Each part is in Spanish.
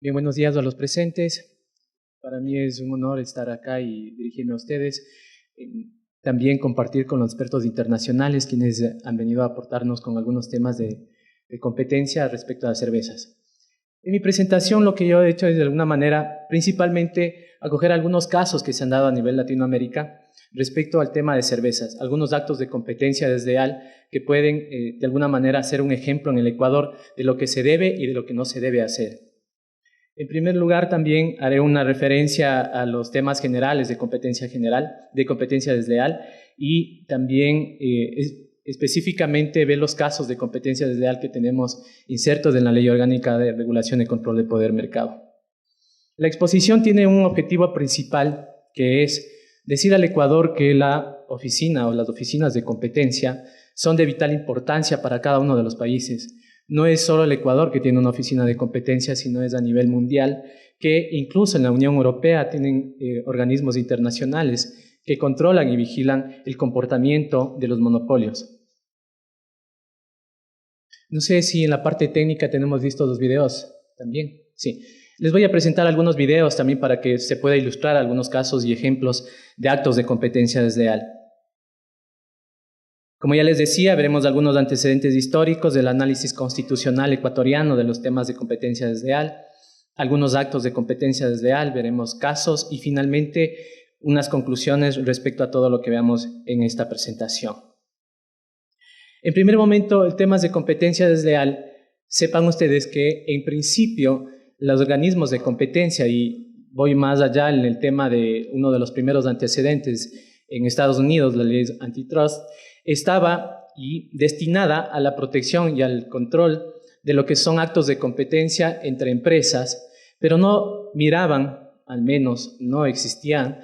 Bien, buenos días a los presentes. Para mí es un honor estar acá y dirigirme a ustedes. También compartir con los expertos internacionales quienes han venido a aportarnos con algunos temas de competencia respecto a las cervezas. En mi presentación lo que yo he hecho es de alguna manera principalmente acoger algunos casos que se han dado a nivel Latinoamérica respecto al tema de cervezas, algunos actos de competencia desleal que pueden de alguna manera ser un ejemplo en el Ecuador de lo que se debe y de lo que no se debe hacer. En primer lugar, también haré una referencia a los temas generales de competencia general, de competencia desleal, y también específicamente ver los casos de competencia desleal que tenemos insertos en la Ley Orgánica de Regulación y Control del Poder Mercado. La exposición tiene un objetivo principal, que es decir al Ecuador que la oficina o las oficinas de competencia son de vital importancia para cada uno de los países. No es solo el Ecuador que tiene una oficina de competencia, sino es a nivel mundial, que incluso en la Unión Europea tienen organismos internacionales que controlan y vigilan el comportamiento de los monopolios. No sé si en la parte técnica tenemos vistos los videos también. Sí. Les voy a presentar algunos videos también para que se pueda ilustrar algunos casos y ejemplos de actos de competencia desleal. Como ya les decía, veremos algunos antecedentes históricos del análisis constitucional ecuatoriano de los temas de competencia desleal, algunos actos de competencia desleal, veremos casos y finalmente unas conclusiones respecto a todo lo que veamos en esta presentación. En primer momento, el tema de competencia desleal, sepan ustedes que en principio los organismos de competencia, y voy más allá en el tema de uno de los primeros antecedentes en Estados Unidos, la ley antitrust, estaba destinada a la protección y al control de lo que son actos de competencia entre empresas, pero no miraban, al menos no existía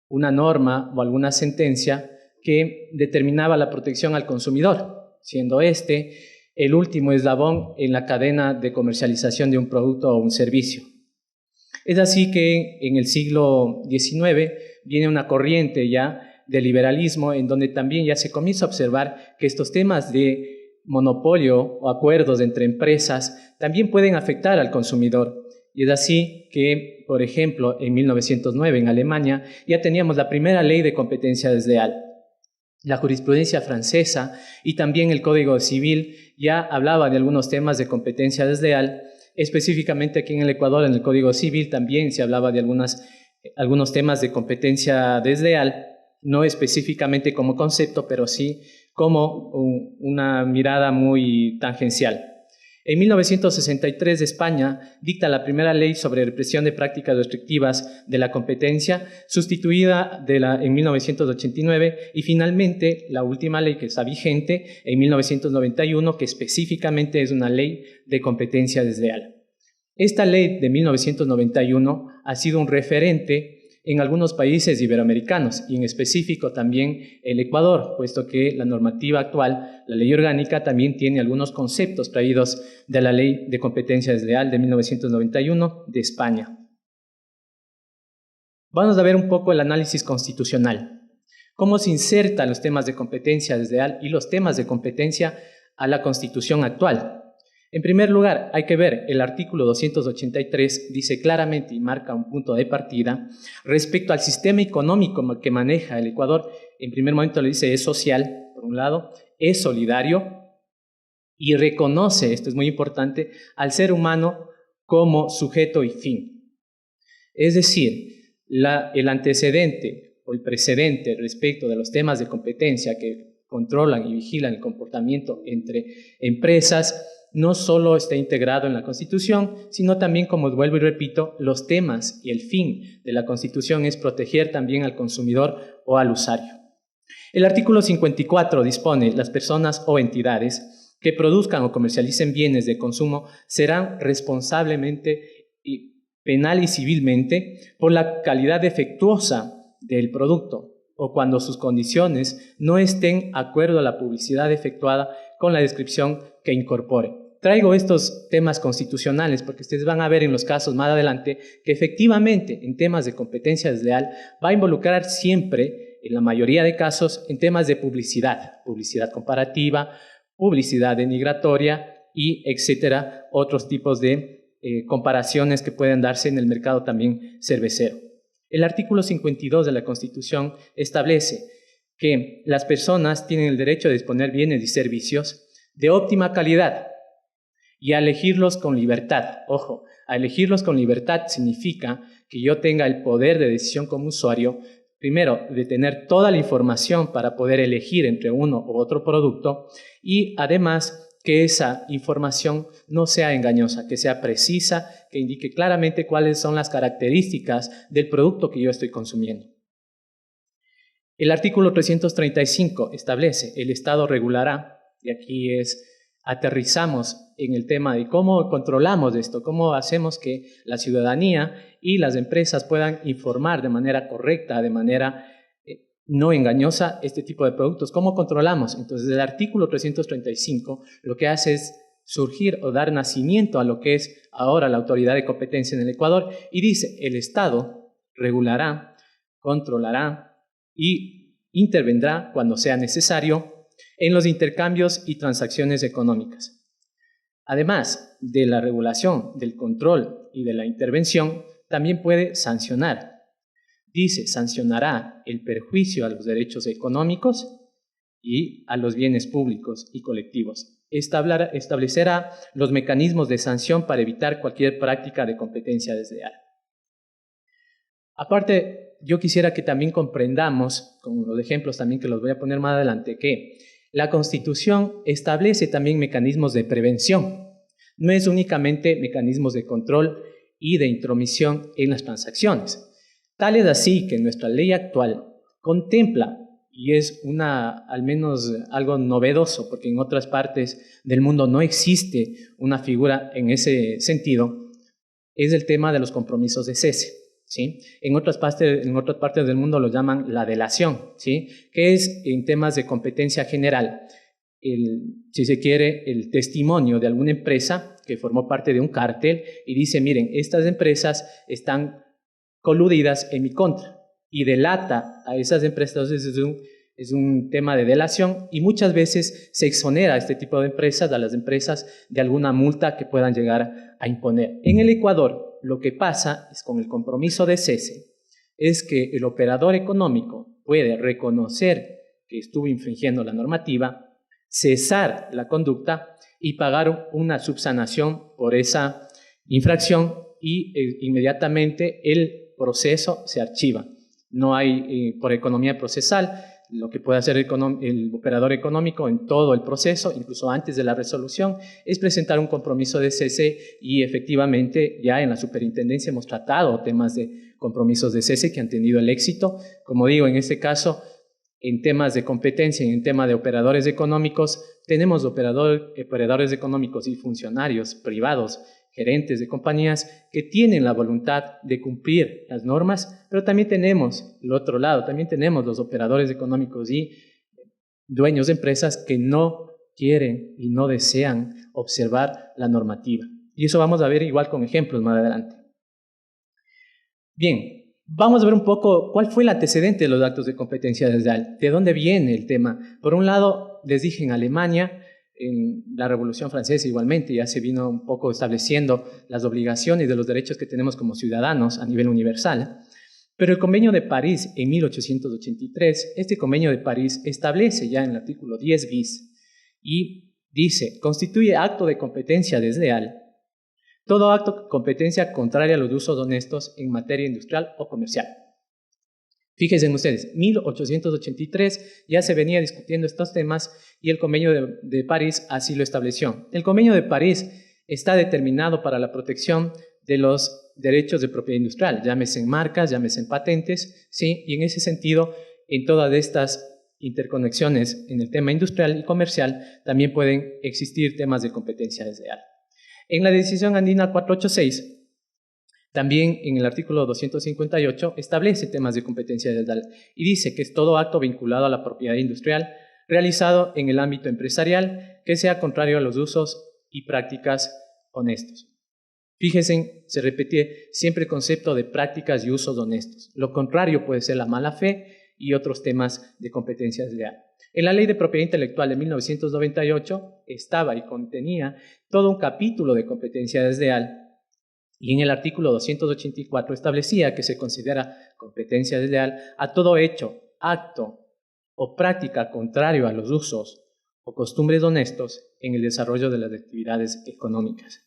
una norma o alguna sentencia que determinaba la protección al consumidor, siendo este el último eslabón en la cadena de comercialización de un producto o un servicio. Es así que en el siglo XIX viene una corriente ya de liberalismo en donde también ya se comienza a observar que estos temas de monopolio o acuerdos entre empresas también pueden afectar al consumidor. Y es así que, por ejemplo, en 1909 en Alemania ya teníamos la primera ley de competencia desleal. La jurisprudencia francesa y también el Código Civil ya hablaba de algunos temas de competencia desleal. Específicamente aquí en el Ecuador, en el Código Civil, también se hablaba de algunos temas de competencia desleal, no específicamente como concepto, pero sí como una mirada muy tangencial. En 1963 España dicta la primera ley sobre represión de prácticas restrictivas de la competencia, sustituida en 1989, y finalmente la última ley que está vigente en 1991, que específicamente es una ley de competencia desleal. Esta ley de 1991 ha sido un referente en algunos países iberoamericanos y en específico también el Ecuador, puesto que la normativa actual, la ley orgánica, también tiene algunos conceptos traídos de la ley de competencia desleal de 1991 de España. Vamos a ver un poco el análisis constitucional. Cómo se insertan los temas de competencia desleal y los temas de competencia a la Constitución actual. En primer lugar, hay que ver el artículo 283, dice claramente y marca un punto de partida respecto al sistema económico que maneja el Ecuador. En primer momento le dice es social, por un lado, es solidario y reconoce, esto es muy importante, al ser humano como sujeto y fin. Es decir, el antecedente o el precedente respecto de los temas de competencia que controlan y vigilan el comportamiento entre empresas no solo está integrado en la Constitución, sino también, como vuelvo y repito, los temas y el fin de la Constitución es proteger también al consumidor o al usuario. El artículo 54 dispone: las personas o entidades que produzcan o comercialicen bienes de consumo serán responsablemente penal y civilmente por la calidad defectuosa del producto o cuando sus condiciones no estén de acuerdo a la publicidad efectuada con la descripción que incorpore. Traigo estos temas constitucionales porque ustedes van a ver en los casos más adelante que efectivamente en temas de competencia desleal va a involucrar siempre, en la mayoría de casos, en temas de publicidad comparativa, publicidad denigratoria y etcétera, otros tipos de comparaciones que pueden darse en el mercado también cervecero. El artículo 52 de la Constitución establece que las personas tienen el derecho de disponer bienes y servicios de óptima calidad y a elegirlos con libertad. Ojo, a elegirlos con libertad significa que yo tenga el poder de decisión como usuario, primero, de tener toda la información para poder elegir entre uno u otro producto y además que esa información no sea engañosa, que sea precisa, que indique claramente cuáles son las características del producto que yo estoy consumiendo. El artículo 335 establece: el Estado regulará, y aquí aterrizamos en el tema de cómo controlamos esto, cómo hacemos que la ciudadanía y las empresas puedan informar de manera correcta, de manera no engañosa este tipo de productos. ¿Cómo controlamos? Entonces, el artículo 335 lo que hace es surgir o dar nacimiento a lo que es ahora la autoridad de competencia en el Ecuador y dice: el Estado regulará, controlará y intervendrá cuando sea necesario en los intercambios y transacciones económicas. Además de la regulación, del control y de la intervención, también puede sancionar. Dice: sancionará el perjuicio a los derechos económicos y a los bienes públicos y colectivos. Establecerá los mecanismos de sanción para evitar cualquier práctica de competencia desleal. Aparte, yo quisiera que también comprendamos, con los ejemplos también que los voy a poner más adelante, que la Constitución establece también mecanismos de prevención. No es únicamente mecanismos de control y de intromisión en las transacciones. Tal es así que nuestra ley actual contempla, y es al menos algo novedoso, porque en otras partes del mundo no existe una figura en ese sentido, es el tema de los compromisos de cese, ¿sí? En otras partes del mundo lo llaman la delación, ¿sí? Que es en temas de competencia general, si se quiere, el testimonio de alguna empresa que formó parte de un cártel y dice: miren, estas empresas están coludidas en mi contra, y delata a esas empresas. Entonces es un tema de delación y muchas veces se exonera a este tipo de empresas, a las empresas, de alguna multa que puedan llegar a imponer. En el Ecuador, lo que pasa es, con el compromiso de cese, es que el operador económico puede reconocer que estuvo infringiendo la normativa, cesar la conducta y pagar una subsanación por esa infracción, y inmediatamente el proceso se archiva. No hay, por economía procesal, lo que puede hacer el operador económico en todo el proceso, incluso antes de la resolución, es presentar un compromiso de cese, y efectivamente ya en la superintendencia hemos tratado temas de compromisos de cese que han tenido el éxito. Como digo, en este caso, en temas de competencia y en tema de operadores económicos, tenemos operadores económicos y funcionarios privados, gerentes de compañías que tienen la voluntad de cumplir las normas, pero también tenemos el otro lado, también tenemos los operadores económicos y dueños de empresas que no quieren y no desean observar la normativa. Y eso vamos a ver igual con ejemplos más adelante. Bien, vamos a ver un poco cuál fue el antecedente de los actos de competencia desleal, de dónde viene el tema. Por un lado, les dije, en Alemania, en la Revolución Francesa igualmente, ya se vino un poco estableciendo las obligaciones de los derechos que tenemos como ciudadanos a nivel universal. Pero el Convenio de París en 1883, este Convenio de París establece ya en el artículo 10 bis y dice: constituye acto de competencia desleal todo acto de competencia contraria a los usos honestos en materia industrial o comercial. Fíjense ustedes, 1883 ya se venía discutiendo estos temas y el Convenio de París así lo estableció. El Convenio de París está determinado para la protección de los derechos de propiedad industrial, llámese en marcas, llámese en patentes, ¿sí? Y en ese sentido, en todas estas interconexiones en el tema industrial y comercial, también pueden existir temas de competencia desleal. En la decisión andina 486, también en el artículo 258 establece temas de competencia desleal y dice que es todo acto vinculado a la propiedad industrial realizado en el ámbito empresarial que sea contrario a los usos y prácticas honestos. Fíjense, se repite siempre el concepto de prácticas y usos honestos. Lo contrario puede ser la mala fe y otros temas de competencia desleal. En la Ley de Propiedad Intelectual de 1998 estaba y contenía todo un capítulo de competencia desleal Y en el artículo 284 establecía que se considera competencia desleal a todo hecho, acto o práctica contrario a los usos o costumbres honestos en el desarrollo de las actividades económicas.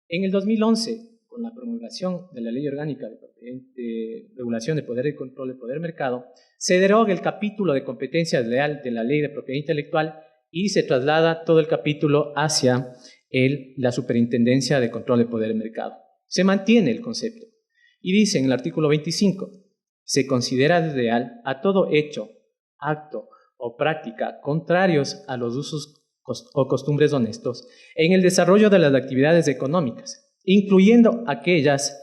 En el 2011, con la promulgación de la Ley Orgánica de Regulación de Poder y Control de Poder Mercado, se deroga el capítulo de competencia desleal de la Ley de Propiedad Intelectual y se traslada todo el capítulo hacia la Superintendencia de Control de Poder Mercado. Se mantiene el concepto y dice en el artículo 25, se considera desleal a todo hecho, acto o práctica contrarios a los usos o costumbres honestos en el desarrollo de las actividades económicas, incluyendo aquellas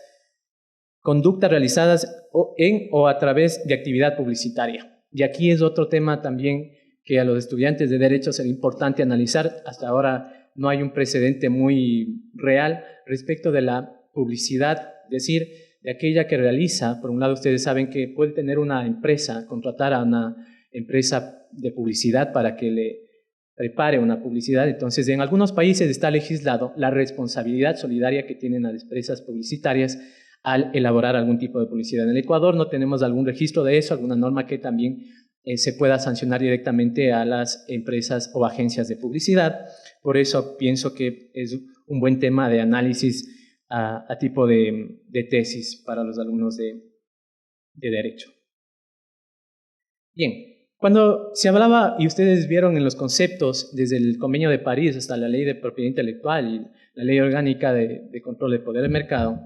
conductas realizadas en o a través de actividad publicitaria. Y aquí es otro tema también que a los estudiantes de Derecho será importante analizar. Hasta ahora no hay un precedente muy real respecto de la publicidad, es decir, de aquella que realiza. Por un lado, ustedes saben que puede tener una empresa, contratar a una empresa de publicidad para que le prepare una publicidad. Entonces, en algunos países está legislado la responsabilidad solidaria que tienen las empresas publicitarias al elaborar algún tipo de publicidad. En el Ecuador no tenemos algún registro de eso, alguna norma que también se pueda sancionar directamente a las empresas o agencias de publicidad. Por eso pienso que es un buen tema de análisis a tipo de tesis para los alumnos de Derecho. Bien. Cuando se hablaba, y ustedes vieron en los conceptos, desde el Convenio de París hasta la Ley de Propiedad Intelectual y la Ley Orgánica de Control de Poder del Mercado,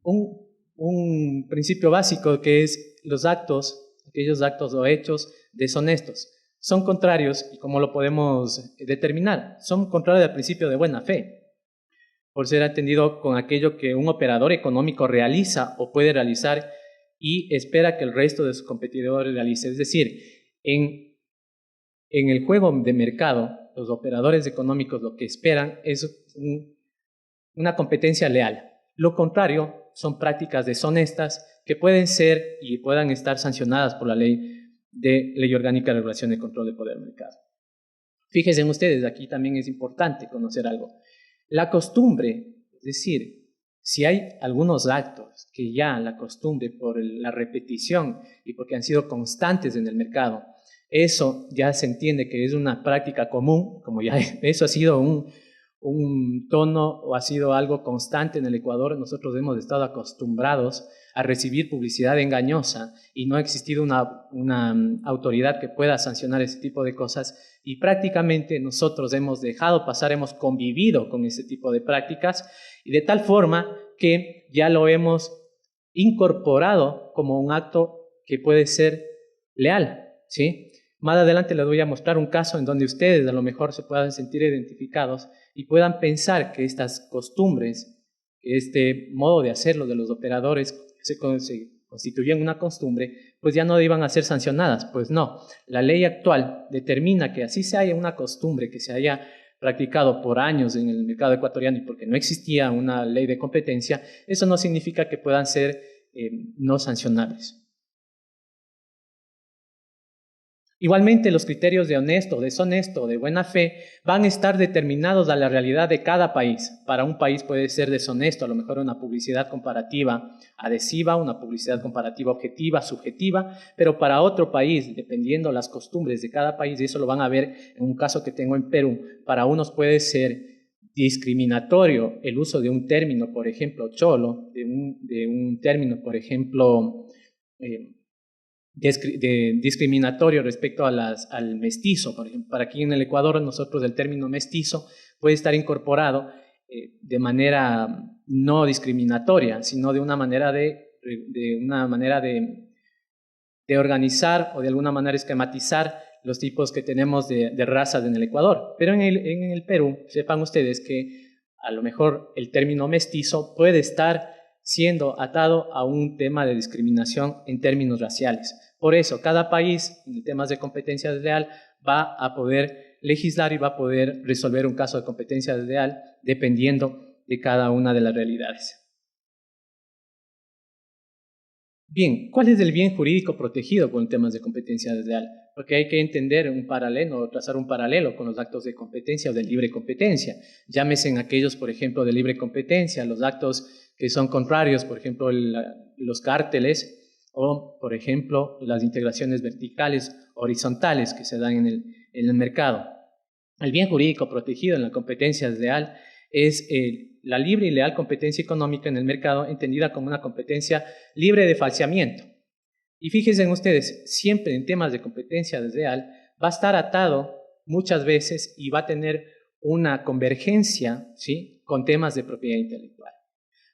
un principio básico que es los actos, aquellos actos o hechos deshonestos, son contrarios, y cómo lo podemos determinar, son contrarios al principio de buena fe, por ser atendido con aquello que un operador económico realiza o puede realizar y espera que el resto de sus competidores realice. Es decir, en el juego de mercado, los operadores económicos lo que esperan es una competencia leal. Lo contrario son prácticas deshonestas que pueden ser y puedan estar sancionadas por la Ley Orgánica de Regulación de Control de Poder del Mercado. Fíjense ustedes, aquí también es importante conocer algo. La costumbre, es decir, si hay algunos actos que ya la costumbre por la repetición y porque han sido constantes en el mercado, eso ya se entiende que es una práctica común, como ya eso ha sido un tono o ha sido algo constante en el Ecuador. Nosotros hemos estado acostumbrados a recibir publicidad engañosa y no ha existido una autoridad que pueda sancionar ese tipo de cosas, y prácticamente nosotros hemos dejado pasar, hemos convivido con ese tipo de prácticas, y de tal forma que ya lo hemos incorporado como un acto que puede ser leal, ¿sí? Más adelante les voy a mostrar un caso en donde ustedes a lo mejor se puedan sentir identificados y puedan pensar que estas costumbres, este modo de hacerlo de los operadores se constituyen una costumbre, pues ya no iban a ser sancionadas. Pues no, la ley actual determina que así se haya una costumbre que se haya practicado por años en el mercado ecuatoriano y porque no existía una ley de competencia, eso no significa que puedan ser no sancionables. Igualmente, los criterios de honesto, deshonesto, de buena fe van a estar determinados a la realidad de cada país. Para un país puede ser deshonesto, a lo mejor una publicidad comparativa adhesiva, una publicidad comparativa objetiva, subjetiva, pero para otro país, dependiendo las costumbres de cada país, y eso lo van a ver en un caso que tengo en Perú, para unos puede ser discriminatorio el uso de un término, por ejemplo, cholo, de un término, por ejemplo, discriminatorio respecto al mestizo. Por ejemplo, para aquí en el Ecuador, nosotros el término mestizo puede estar incorporado de manera no discriminatoria, sino de una manera de organizar o de alguna manera esquematizar los tipos que tenemos de razas en el Ecuador. Pero en el Perú, sepan ustedes que a lo mejor el término mestizo puede estar siendo atado a un tema de discriminación en términos raciales. Por eso, cada país, en temas de competencia desleal, va a poder legislar y va a poder resolver un caso de competencia desleal dependiendo de cada una de las realidades. Bien, ¿cuál es el bien jurídico protegido con temas de competencia desleal? Porque hay que entender un paralelo, trazar un paralelo con los actos de competencia o de libre competencia. Llámese en aquellos, por ejemplo, de libre competencia, los actos que son contrarios, por ejemplo, los cárteles o, por ejemplo, las integraciones verticales, horizontales que se dan en el mercado. El bien jurídico protegido en la competencia desleal es la libre y leal competencia económica en el mercado, entendida como una competencia libre de falseamiento. Y fíjense ustedes, siempre en temas de competencia desleal va a estar atado muchas veces y va a tener una convergencia, ¿sí?, con temas de propiedad intelectual.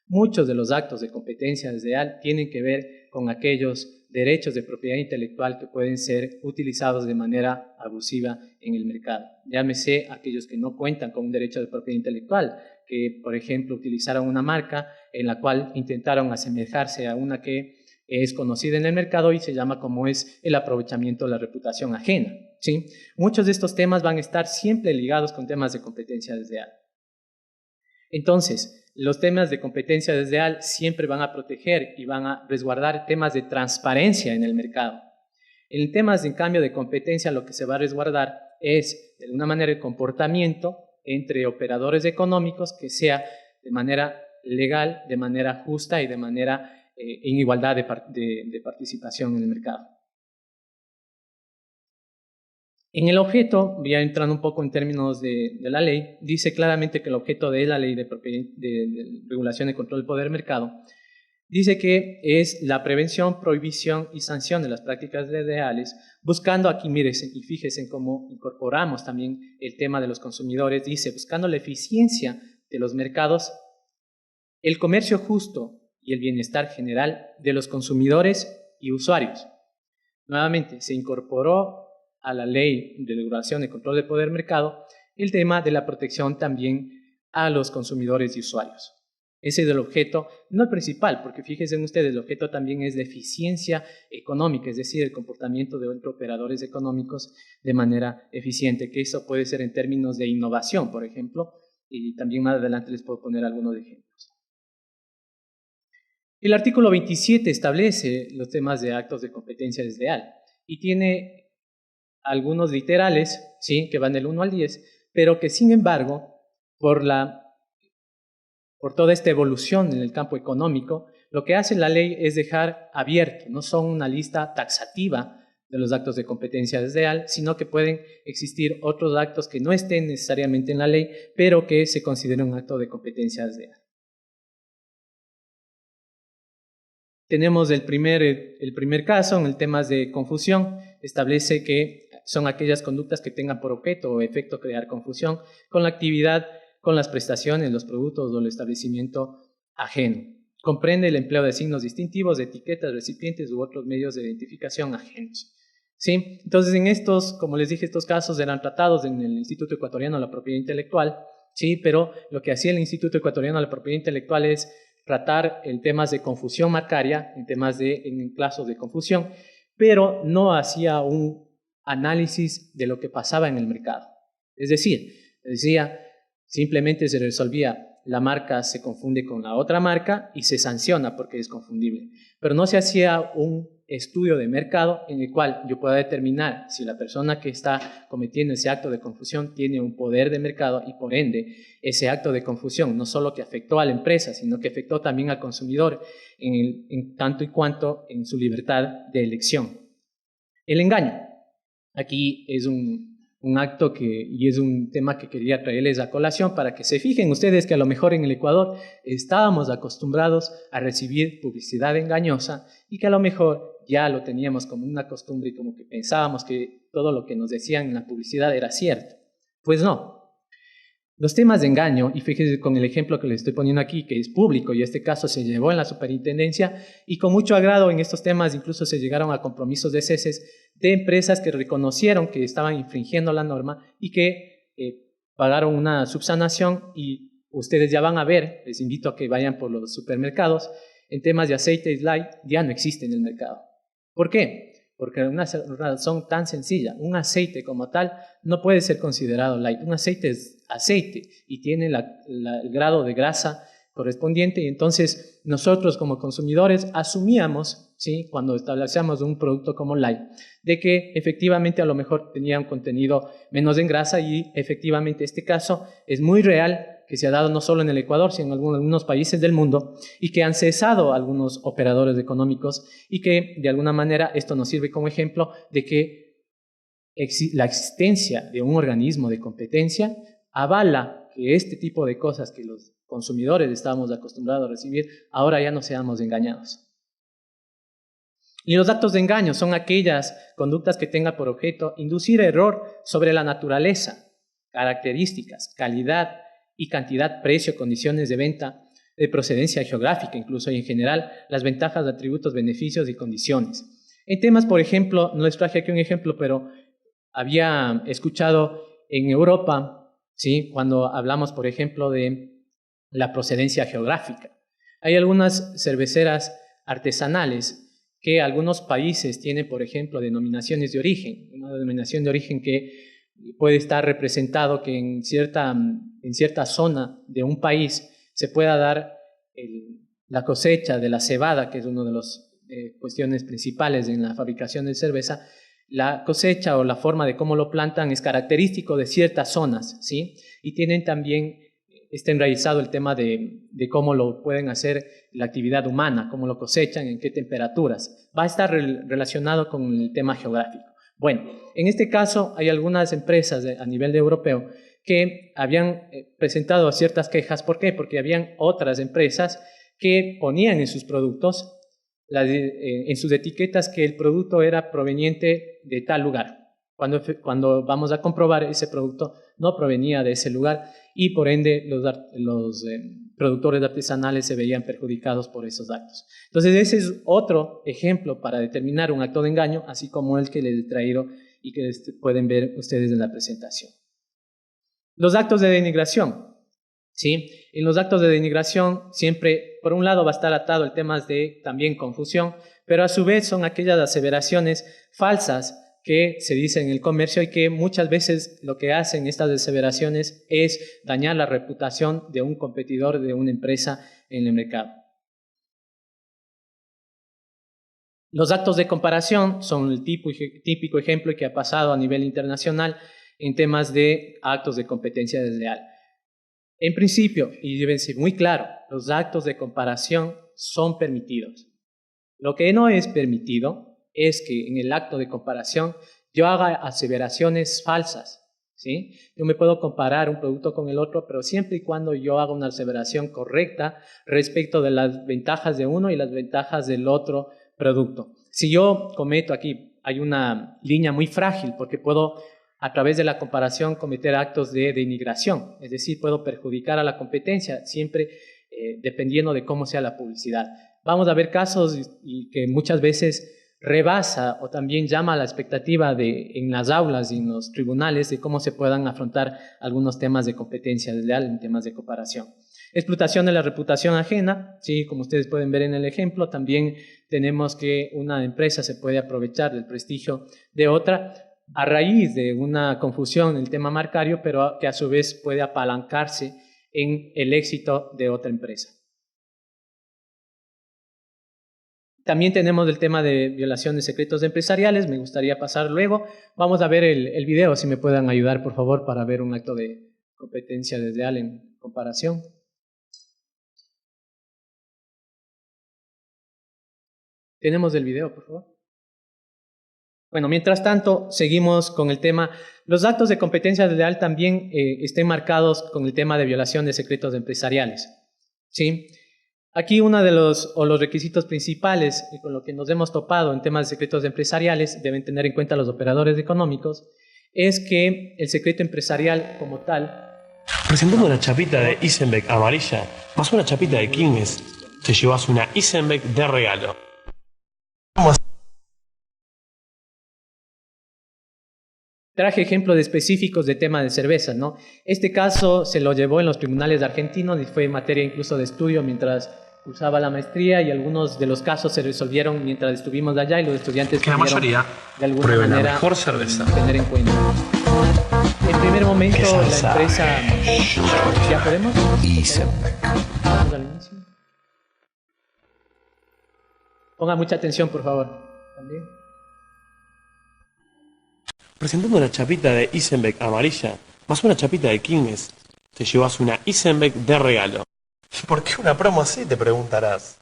Muchos de los actos de competencia desleal tienen que ver con aquellos derechos de propiedad intelectual que pueden ser utilizados de manera abusiva en el mercado. Llámese aquellos que no cuentan con un derecho de propiedad intelectual, que por ejemplo utilizaron una marca en la cual intentaron asemejarse a una que es conocida en el mercado y se llama como es el aprovechamiento de la reputación ajena, ¿sí? Muchos de estos temas van a estar siempre ligados con temas de competencia desleal. Entonces, los temas de competencia desleal siempre van a proteger y van a resguardar temas de transparencia en el mercado. En temas, en cambio, de competencia, lo que se va a resguardar es, de alguna manera, el comportamiento entre operadores económicos que sea de manera legal, de manera justa y de manera en igualdad de participación en el mercado. En el objeto, ya entrando un poco en términos de la ley, dice claramente que el objeto de la ley de regulación y control del poder del mercado dice que es la prevención, prohibición y sanción de las prácticas desleales, buscando aquí, mírense y fíjense cómo incorporamos también el tema de los consumidores, dice, buscando la eficiencia de los mercados, el comercio justo y el bienestar general de los consumidores y usuarios. Nuevamente, se incorporó a la ley de regulación y control del poder del mercado el tema de la protección también a los consumidores y usuarios. Ese es el objeto, no el principal, porque fíjense ustedes, el objeto también es la eficiencia económica, es decir, el comportamiento de otros operadores económicos de manera eficiente, que eso puede ser en términos de innovación, por ejemplo, y también más adelante les puedo poner algunos ejemplos. El artículo 27 establece los temas de actos de competencia desleal y tiene algunos literales, ¿sí?, que van del 1 al 10, pero que sin embargo, por toda esta evolución en el campo económico, lo que hace la ley es dejar abierto, no son una lista taxativa de los actos de competencia desleal, sino que pueden existir otros actos que no estén necesariamente en la ley, pero que se consideren un acto de competencia desleal. Tenemos el primer caso en el tema de confusión, establece que son aquellas conductas que tengan por objeto o efecto crear confusión con la actividad, con las prestaciones, los productos o el establecimiento ajeno. Comprende el empleo de signos distintivos, de etiquetas, recipientes u otros medios de identificación ajenos. ¿Sí? Entonces, en estos, como les dije, estos casos eran tratados en el Instituto Ecuatoriano de la Propiedad Intelectual, ¿sí? Pero lo que hacía el Instituto Ecuatoriano de la Propiedad Intelectual es tratar en temas de confusión marcaria, en casos de confusión, pero no hacía un análisis de lo que pasaba en el mercado. Es decir, decía, simplemente se resolvía, la marca se confunde con la otra marca y se sanciona porque es confundible. Pero no se hacía un estudio de mercado en el cual yo pueda determinar si la persona que está cometiendo ese acto de confusión tiene un poder de mercado y por ende ese acto de confusión no solo que afectó a la empresa, sino que afectó también al consumidor en tanto y cuanto en su libertad de elección. El engaño. Aquí es un acto y es un tema que quería traerles a colación para que se fijen ustedes que a lo mejor en el Ecuador estábamos acostumbrados a recibir publicidad engañosa y que a lo mejor ya lo teníamos como una costumbre y como que pensábamos que todo lo que nos decían en la publicidad era cierto. Pues no. Los temas de engaño, y fíjense con el ejemplo que les estoy poniendo aquí, que es público, y este caso se llevó en la superintendencia, y con mucho agrado en estos temas incluso se llegaron a compromisos de ceses de empresas que reconocieron que estaban infringiendo la norma y que pagaron una subsanación, y ustedes ya van a ver, les invito a que vayan por los supermercados, en temas de aceites light ya no existe en el mercado. ¿Por qué? Porque una razón tan sencilla, un aceite como tal no puede ser considerado light. Un aceite es aceite y tiene el grado de grasa correspondiente y entonces nosotros como consumidores asumíamos ¿sí? Cuando establecíamos un producto como light, de que efectivamente a lo mejor tenía un contenido menos en grasa y efectivamente este caso es muy real, que se ha dado no solo en el Ecuador, sino en algunos países del mundo y que han cesado algunos operadores económicos y que de alguna manera esto nos sirve como ejemplo de que la existencia de un organismo de competencia avala que este tipo de cosas que los consumidores estábamos acostumbrados a recibir, ahora ya no seamos engañados. Y los actos de engaño son aquellas conductas que tengan por objeto inducir error sobre la naturaleza, características, calidad y cantidad, precio, condiciones de venta, de procedencia geográfica incluso y en general, las ventajas, atributos, beneficios y condiciones. En temas, por ejemplo, no les traje aquí un ejemplo, pero había escuchado en Europa, ¿sí? Cuando hablamos, por ejemplo, de la procedencia geográfica. Hay algunas cerveceras artesanales que algunos países tienen, por ejemplo, denominaciones de origen. Una denominación de origen que puede estar representado que en cierta zona de un país se pueda dar la cosecha de la cebada, que es una de las cuestiones principales en la fabricación de cerveza. La cosecha o la forma de cómo lo plantan es característico de ciertas zonas, ¿sí? Y tienen también, está enraizado el tema de cómo lo pueden hacer la actividad humana, cómo lo cosechan, en qué temperaturas. Va a estar relacionado con el tema geográfico. Bueno, en este caso hay algunas empresas a nivel europeo que habían presentado ciertas quejas. ¿Por qué? Porque habían otras empresas que ponían en sus productos, en sus etiquetas, que el producto era proveniente de tal lugar. Cuando vamos a comprobar, ese producto no provenía de ese lugar y por ende los productores artesanales se veían perjudicados por esos actos. Entonces ese es otro ejemplo para determinar un acto de engaño, así como el que les he traído y que pueden ver ustedes en la presentación. Los actos de denigración. ¿Sí? En los actos de denigración siempre, por un lado, va a estar atado el tema de también confusión, pero a su vez son aquellas aseveraciones falsas que se dicen en el comercio y que muchas veces lo que hacen estas aseveraciones es dañar la reputación de un competidor, de una empresa en el mercado. Los actos de comparación son el típico ejemplo que ha pasado a nivel internacional en temas de actos de competencia desleal. En principio, y deben ser muy claro, los actos de comparación son permitidos. Lo que no es permitido es que en el acto de comparación yo haga aseveraciones falsas, ¿sí? Yo me puedo comparar un producto con el otro, pero siempre y cuando yo haga una aseveración correcta respecto de las ventajas de uno y las ventajas del otro producto. Si yo cometo aquí, hay una línea muy frágil porque puedo a través de la comparación cometer actos de denigración, es decir, puedo perjudicar a la competencia, siempre dependiendo de cómo sea la publicidad. Vamos a ver casos y que muchas veces rebasa o también llama a la expectativa en las aulas y en los tribunales de cómo se puedan afrontar algunos temas de competencia desleal en temas de comparación. Explotación de la reputación ajena, sí, como ustedes pueden ver en el ejemplo, también tenemos que una empresa se puede aprovechar del prestigio de otra a raíz de una confusión en el tema marcario, pero que a su vez puede apalancarse en el éxito de otra empresa. También tenemos el tema de violación de secretos empresariales, me gustaría pasar luego. Vamos a ver el video, si me puedan ayudar, por favor, para ver un acto de competencia desleal en comparación. ¿Tenemos el video, por favor? Bueno, mientras tanto, seguimos con el tema. Los actos de competencia desleal también estén marcados con el tema de violación de secretos empresariales, ¿sí? Aquí uno de los requisitos principales con lo que nos hemos topado en temas de secretos empresariales, deben tener en cuenta los operadores económicos, es que el secreto empresarial como tal... Presentando una chapita de Isenbeck amarilla, más una chapita de Quilmes, te llevas una Isenbeck de regalo. Traje ejemplos específicos de tema de cerveza, ¿no? Este caso se lo llevó en los tribunales argentinos y fue materia incluso de estudio mientras cursaba la maestría, y algunos de los casos se resolvieron mientras estuvimos allá y los estudiantes que la mayoría de alguna manera la mejor cerveza. Tener en cuenta. En primer momento la empresa... ¿Ya podemos? Vamos al inicio. Ponga mucha atención, por favor. También. Presentando una chapita de Isenbeck amarilla, más una chapita de Quilmes, te llevas una Isenbeck de regalo. ¿Y por qué una promo así? Te preguntarás.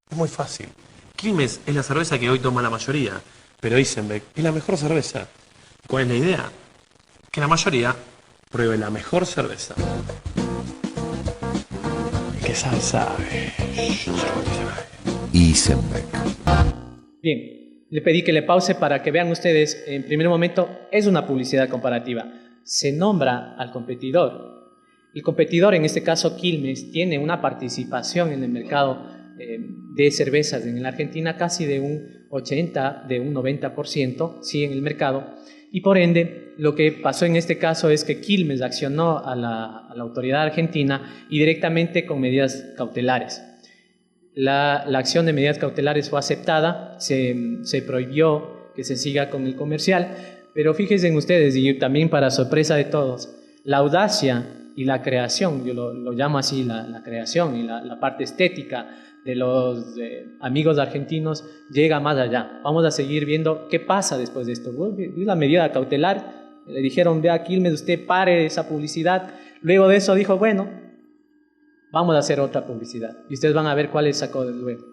Es muy fácil. Quilmes es la cerveza que hoy toma la mayoría, pero Isenbeck es la mejor cerveza. ¿Cuál es la idea? Que la mayoría pruebe la mejor cerveza. El que sabe, sabe. Isenbeck. Bien, le pedí que le pause para que vean ustedes, en primer momento, es una publicidad comparativa. Se nombra al competidor. El competidor, en este caso Quilmes, tiene una participación en el mercado de cervezas en la Argentina casi de un 80, de un 90%, sí, en el mercado. Y por ende, lo que pasó en este caso es que Quilmes accionó a la autoridad argentina y directamente con medidas cautelares. La acción de medidas cautelares fue aceptada, se prohibió que se siga con el comercial, pero fíjense en ustedes, y también para sorpresa de todos, la audacia y la creación, yo lo llamo así, la creación y la parte estética de los amigos argentinos llega más allá. Vamos a seguir viendo qué pasa después de esto. La medida cautelar, le dijeron, vea Quilmes, usted pare esa publicidad. Luego de eso dijo, bueno, vamos a hacer otra publicidad. Y ustedes van a ver cuál sacó de luego.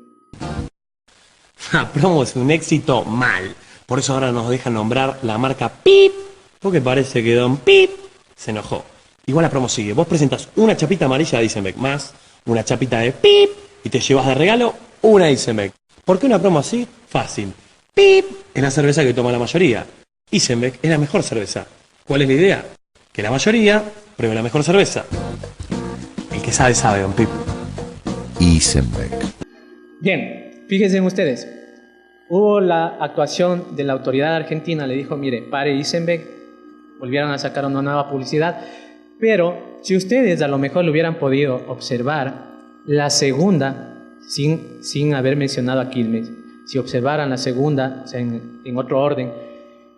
La promo es un éxito mal. Por eso ahora nos dejan nombrar la marca PIP, porque parece que Don PIP se enojó. Igual la promo sigue. Vos presentas una chapita amarilla de Isenbeck más una chapita de PIP y te llevas de regalo una Isenbeck. ¿Por qué una promo así? Fácil. PIP es la cerveza que toma la mayoría. Isenbeck es la mejor cerveza. ¿Cuál es la idea? Que la mayoría pruebe la mejor cerveza. El que sabe, sabe, Don PIP. Isenbeck. Bien, fíjense ustedes. Hubo la actuación de la autoridad argentina, le dijo, mire, pare Isenbeck, volvieron a sacar una nueva publicidad, pero si ustedes a lo mejor lo hubieran podido observar, la segunda, sin haber mencionado a Quilmes, si observaran la segunda, o sea, en otro orden,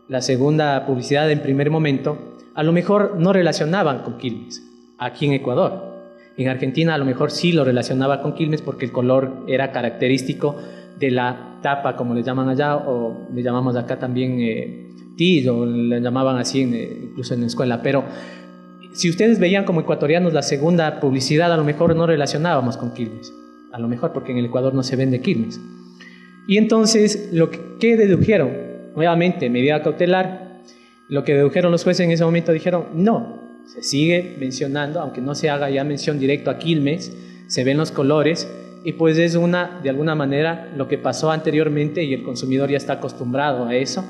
la segunda publicidad en primer momento, a lo mejor no relacionaban con Quilmes, aquí en Ecuador. En Argentina a lo mejor sí lo relacionaba con Quilmes porque el color era característico de la tapa, como le llaman allá, o le llamamos acá también o le llamaban así incluso en la escuela. Pero si ustedes veían como ecuatorianos la segunda publicidad, a lo mejor no relacionábamos con Quilmes. A lo mejor porque en el Ecuador no se vende Quilmes. Y entonces, ¿qué dedujeron? Nuevamente, medida cautelar. Lo que dedujeron los jueces en ese momento dijeron, no, se sigue mencionando, aunque no se haga ya mención directa a Quilmes, se ven los colores, y pues es de alguna manera, lo que pasó anteriormente y el consumidor ya está acostumbrado a eso,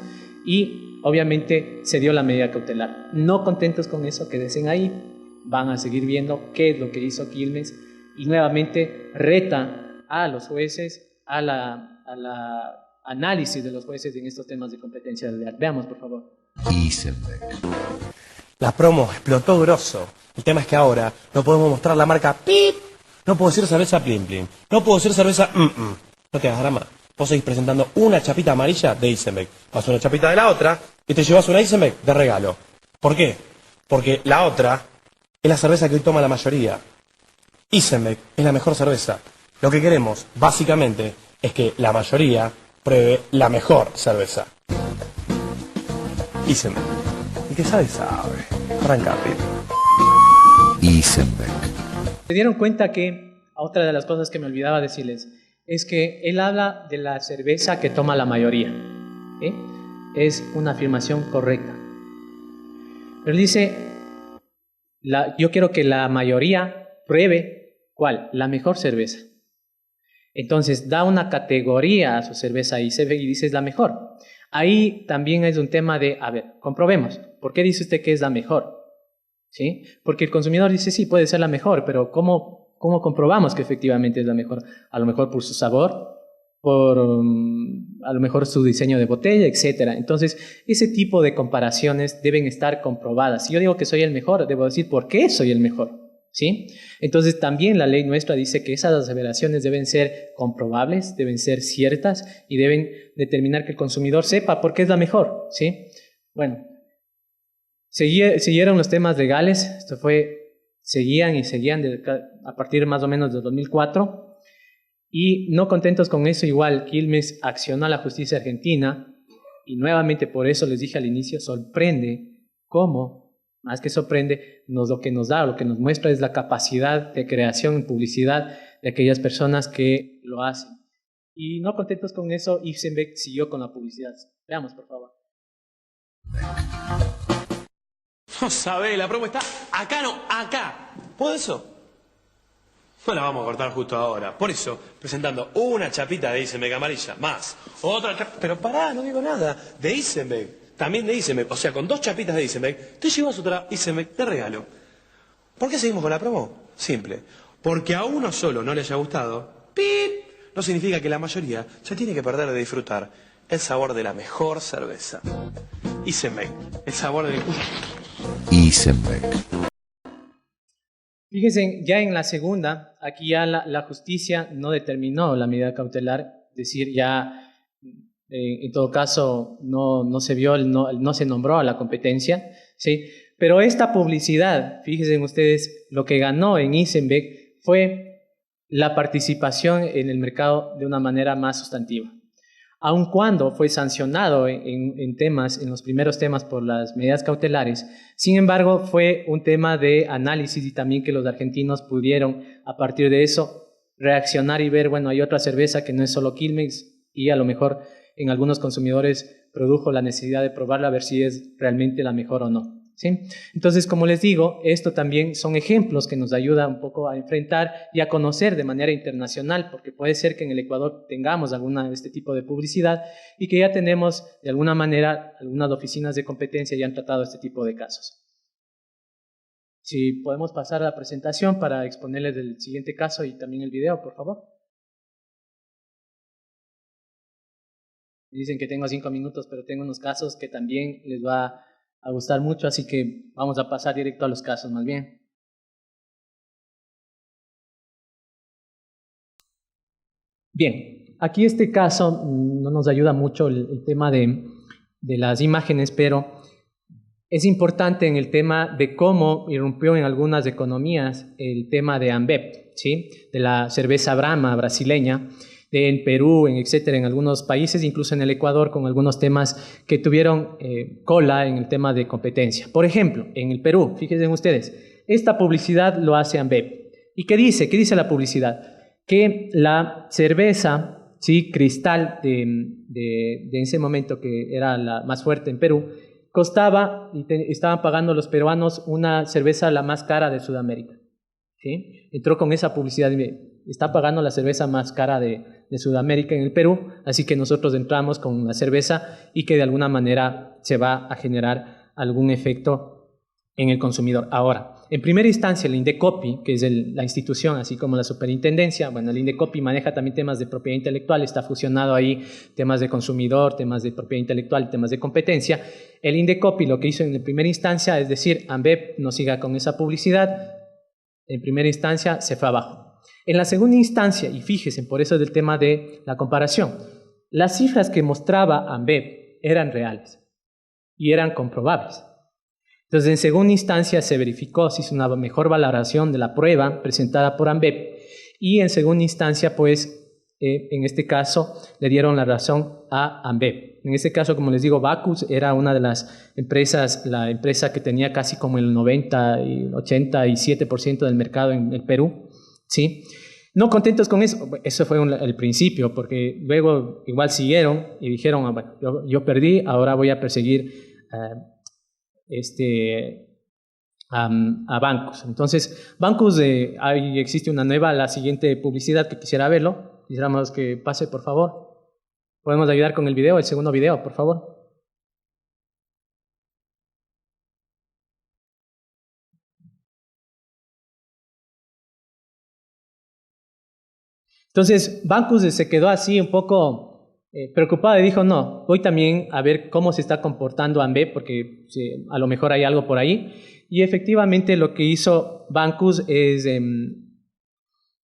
y obviamente se dio la medida cautelar. No contentos con eso, quédense ahí, van a seguir viendo qué es lo que hizo Quilmes, y nuevamente reta a los jueces, a la análisis de los jueces en estos temas de competencia leal. Veamos, por favor. Isenbeck. La promo explotó grosso. El tema es que ahora no podemos mostrar la marca PIP. No puedo decir cerveza Plim Plim. No puedo decir cerveza No te hagas drama. Vos seguís presentando una chapita amarilla de Isenbeck. Vas una chapita de la otra y te llevas una Isenbeck de regalo. ¿Por qué? Porque la otra es la cerveza que hoy toma la mayoría. Isenbeck es la mejor cerveza. Lo que queremos, básicamente, es que la mayoría pruebe la mejor cerveza. Isenbeck. El que sabe, sabe. Arranca, Pip. Isenbeck. Se dieron cuenta que, otra de las cosas que me olvidaba decirles, es que él habla de la cerveza que toma la mayoría. ¿Sí? Es una afirmación correcta. Pero él dice, yo quiero que la mayoría pruebe, ¿cuál? La mejor cerveza. Entonces da una categoría a su cerveza y dice es la mejor. Ahí también es un tema de, a ver, comprobemos, ¿por qué dice usted que es la mejor? ¿Sí? Porque el consumidor dice, sí, puede ser la mejor, pero ¿cómo comprobamos que efectivamente es la mejor? A lo mejor por su sabor, por a lo mejor su diseño de botella, etc. Entonces, ese tipo de comparaciones deben estar comprobadas. Si yo digo que soy el mejor, debo decir por qué soy el mejor. ¿Sí? Entonces, también la ley nuestra dice que esas aseveraciones deben ser comprobables, deben ser ciertas y deben determinar que el consumidor sepa por qué es la mejor. ¿Sí? Bueno. Siguieron los temas legales, seguían a partir más o menos del 2004, Y no contentos con eso, igual Quilmes accionó a la justicia argentina y nuevamente por eso les dije al inicio, sorprende cómo, más que sorprende, lo que nos da, lo que nos muestra es la capacidad de creación y publicidad de aquellas personas que lo hacen. Y no contentos con eso, Isenbeck siguió con la publicidad. Veamos, por favor. No sabés, la promo está acá, no, acá. ¿Puedo eso? No la vamos a cortar justo ahora. Por eso, presentando una chapita de Isenbeck amarilla, más otra chapita. Pero pará, no digo nada. De Isenbeck, también de Isenbeck. O sea, con 2 chapitas de Isenbeck, te llevas otra Isenbeck de regalo. ¿Por qué seguimos con la promo? Simple. Porque a uno solo no le haya gustado, ¡pip! No significa que la mayoría se tiene que perder de disfrutar el sabor de la mejor cerveza. Isenbeck, el sabor del... Isenbeck. Fíjense, ya en la segunda, aquí ya la justicia no determinó la medida cautelar, es decir, ya en todo caso no se vio, no se nombró a la competencia, ¿sí? Pero esta publicidad, fíjense ustedes, lo que ganó en Isenbeck fue la participación en el mercado de una manera más sustantiva. Aun cuando fue sancionado en los primeros temas por las medidas cautelares, sin embargo fue un tema de análisis y también que los argentinos pudieron a partir de eso reaccionar y ver, bueno, hay otra cerveza que no es solo Quilmes y a lo mejor en algunos consumidores produjo la necesidad de probarla a ver si es realmente la mejor o no. ¿Sí? Entonces, como les digo, esto también son ejemplos que nos ayudan un poco a enfrentar y a conocer de manera internacional, porque puede ser que en el Ecuador tengamos alguna de este tipo de publicidad y que ya tenemos de alguna manera algunas oficinas de competencia ya han tratado este tipo de casos. Si podemos pasar a la presentación para exponerles el siguiente caso y también el video, por favor. Me dicen que tengo 5 minutos, pero tengo unos casos que también les va a gustar mucho, así que vamos a pasar directo a los casos más bien. Bien, aquí este caso no nos ayuda mucho el tema de las imágenes, pero es importante en el tema de cómo irrumpió en algunas economías el tema de Ambev, ¿sí? De la cerveza Brahma brasileña, en Perú, etcétera, en algunos países, incluso en el Ecuador, con algunos temas que tuvieron cola en el tema de competencia. Por ejemplo, en el Perú, fíjense ustedes, esta publicidad lo hace Ambev. ¿Y qué dice? ¿Qué dice la publicidad? Que la cerveza, ¿sí? Cristal de ese momento, que era la más fuerte en Perú, costaba, y estaban pagando los peruanos una cerveza la más cara de Sudamérica. ¿Sí? Entró con esa publicidad y está pagando la cerveza más cara de Sudamérica en el Perú, así que nosotros entramos con la cerveza y que de alguna manera se va a generar algún efecto en el consumidor. Ahora, en primera instancia, el Indecopi, que es la institución, así como la superintendencia, bueno, el Indecopi maneja también temas de propiedad intelectual, está fusionado ahí temas de consumidor, temas de propiedad intelectual, temas de competencia. El Indecopi lo que hizo en primera instancia es decir, Ambev no siga con esa publicidad. En primera instancia se fue abajo. En la segunda instancia, y fíjense, por eso del tema de la comparación, las cifras que mostraba Ambev eran reales y eran comprobables. Entonces, en segunda instancia se verificó, se hizo una mejor valoración de la prueba presentada por Ambev y en segunda instancia, pues, en este caso, le dieron la razón a Ambev. En este caso, como les digo, Bacus era una de las empresas, la empresa que tenía casi como el 90 y 87% del mercado en el Perú, ¿sí? No contentos con eso, eso fue el principio, porque luego igual siguieron y dijeron, bueno, yo perdí, ahora voy a perseguir a Bancos. Entonces, Bancos, ahí existe una nueva, la siguiente publicidad que quisiera verlo, quisiéramos que pase, por favor. ¿Podemos ayudar con el video, el segundo video, por favor? Entonces, Bancos se quedó así un poco preocupado y dijo, no, voy también a ver cómo se está comportando Ambev, porque a lo mejor hay algo por ahí. Y efectivamente lo que hizo Bancos es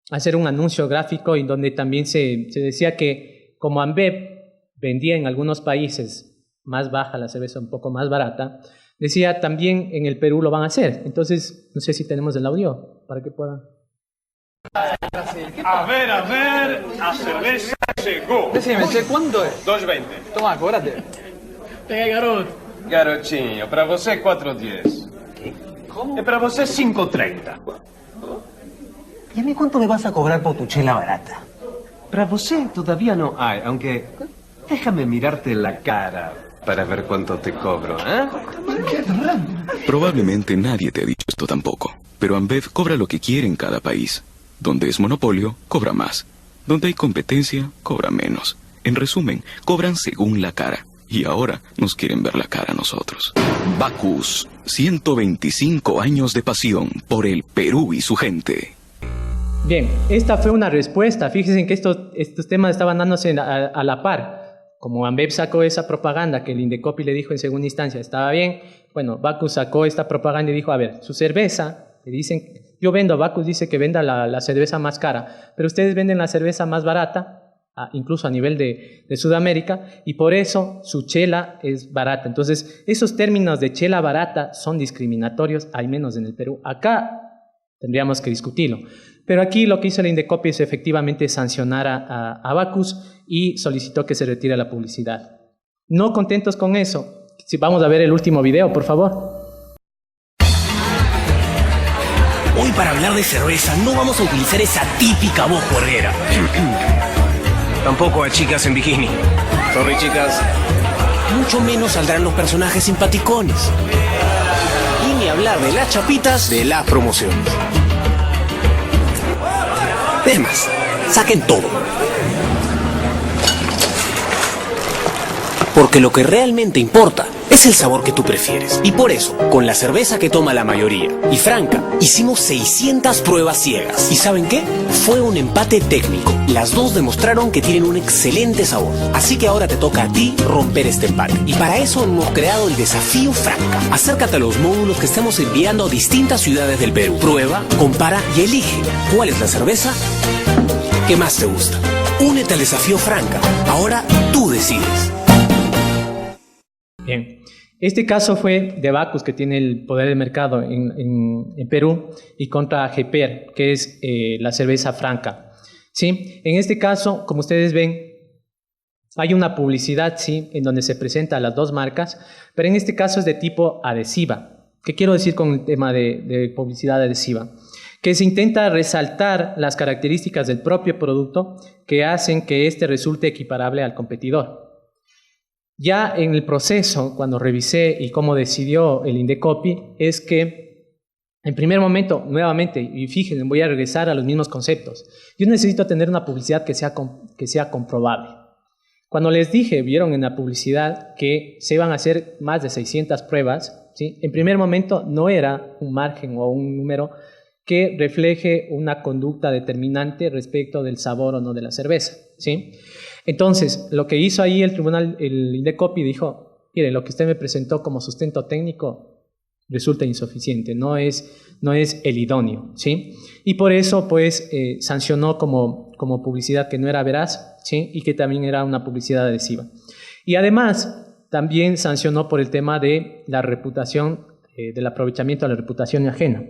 hacer un anuncio gráfico en donde también se decía que como Ambev vendía en algunos países más baja la cerveza, un poco más barata, decía también en el Perú lo van a hacer. Entonces, no sé si tenemos el audio para que puedan. A ver, a cerveza llegó. Decime, che, ¿cuánto es? 2.20. Toma, cóbrate. Garotinho, para você 4.10. ¿Cómo? E para você 5.30. ¿Y a mí cuánto me vas a cobrar por tu chela barata? Para você todavía no hay, aunque déjame mirarte la cara para ver cuánto te cobro, ¿eh? Probablemente nadie te ha dicho esto tampoco, pero Ambev cobra lo que quiere en cada país. Donde es monopolio, cobra más. Donde hay competencia, cobra menos. En resumen, cobran según la cara. Y ahora nos quieren ver la cara a nosotros. Bacus, 125 años de pasión por el Perú y su gente. Bien, esta fue una respuesta. Fíjense que estos temas estaban dándose a la par. Como Ambev sacó esa propaganda que el Indecopi le dijo en segunda instancia estaba bien, bueno, Bacus sacó esta propaganda y dijo, a ver, su cerveza, le dicen, yo vendo, Bacus dice que venda la cerveza más cara, pero ustedes venden la cerveza más barata, incluso a nivel de Sudamérica, y por eso su chela es barata. Entonces, esos términos de chela barata son discriminatorios, al menos en el Perú. Acá tendríamos que discutirlo. Pero aquí lo que hizo el Indecopi es efectivamente sancionar a Bacus y solicitó que se retire la publicidad. No contentos con eso, si vamos a ver el último video, por favor. Hoy para hablar de cerveza no vamos a utilizar esa típica voz juerguera. Tampoco a chicas en bikini. Sorry, chicas. Mucho menos saldrán los personajes simpaticones. Y ni hablar de las chapitas de las promociones. Es más, saquen todo. Porque lo que realmente importa es el sabor que tú prefieres. Y por eso, con la cerveza que toma la mayoría, y Franca, hicimos 600 pruebas ciegas. ¿Y saben qué? Fue un empate técnico. Las dos demostraron que tienen un excelente sabor. Así que ahora te toca a ti romper este empate. Y para eso hemos creado el desafío Franca. Acércate a los módulos que estamos enviando a distintas ciudades del Perú. Prueba, compara y elige cuál es la cerveza que más te gusta. Únete al desafío Franca. Ahora tú decides. Bien, este caso fue de Bacus, que tiene el poder de mercado en Perú, y contra Geper, que es la cerveza Franca. ¿Sí? En este caso, como ustedes ven, hay una publicidad, ¿sí?, en donde se presentan las dos marcas, pero en este caso es de tipo adhesiva. ¿Qué quiero decir con el tema de publicidad adhesiva? Que se intenta resaltar las características del propio producto que hacen que éste resulte equiparable al competidor. Ya en el proceso, cuando revisé y cómo decidió el Indecopi, es que en primer momento, nuevamente, y fíjense, voy a regresar a los mismos conceptos. Yo necesito tener una publicidad que sea comprobable. Cuando les dije, vieron en la publicidad que se iban a hacer más de 600 pruebas, ¿sí? En primer momento no era un margen o un número que refleje una conducta determinante respecto del sabor o no de la cerveza, ¿sí? Entonces, lo que hizo ahí el tribunal, el Indecopi, dijo, mire, lo que usted me presentó como sustento técnico resulta insuficiente, no es el idóneo, ¿sí? Y por eso, pues, sancionó como publicidad que no era veraz, ¿sí? Y que también era una publicidad adhesiva. Y además, también sancionó por el tema de la reputación, del aprovechamiento de la reputación ajena.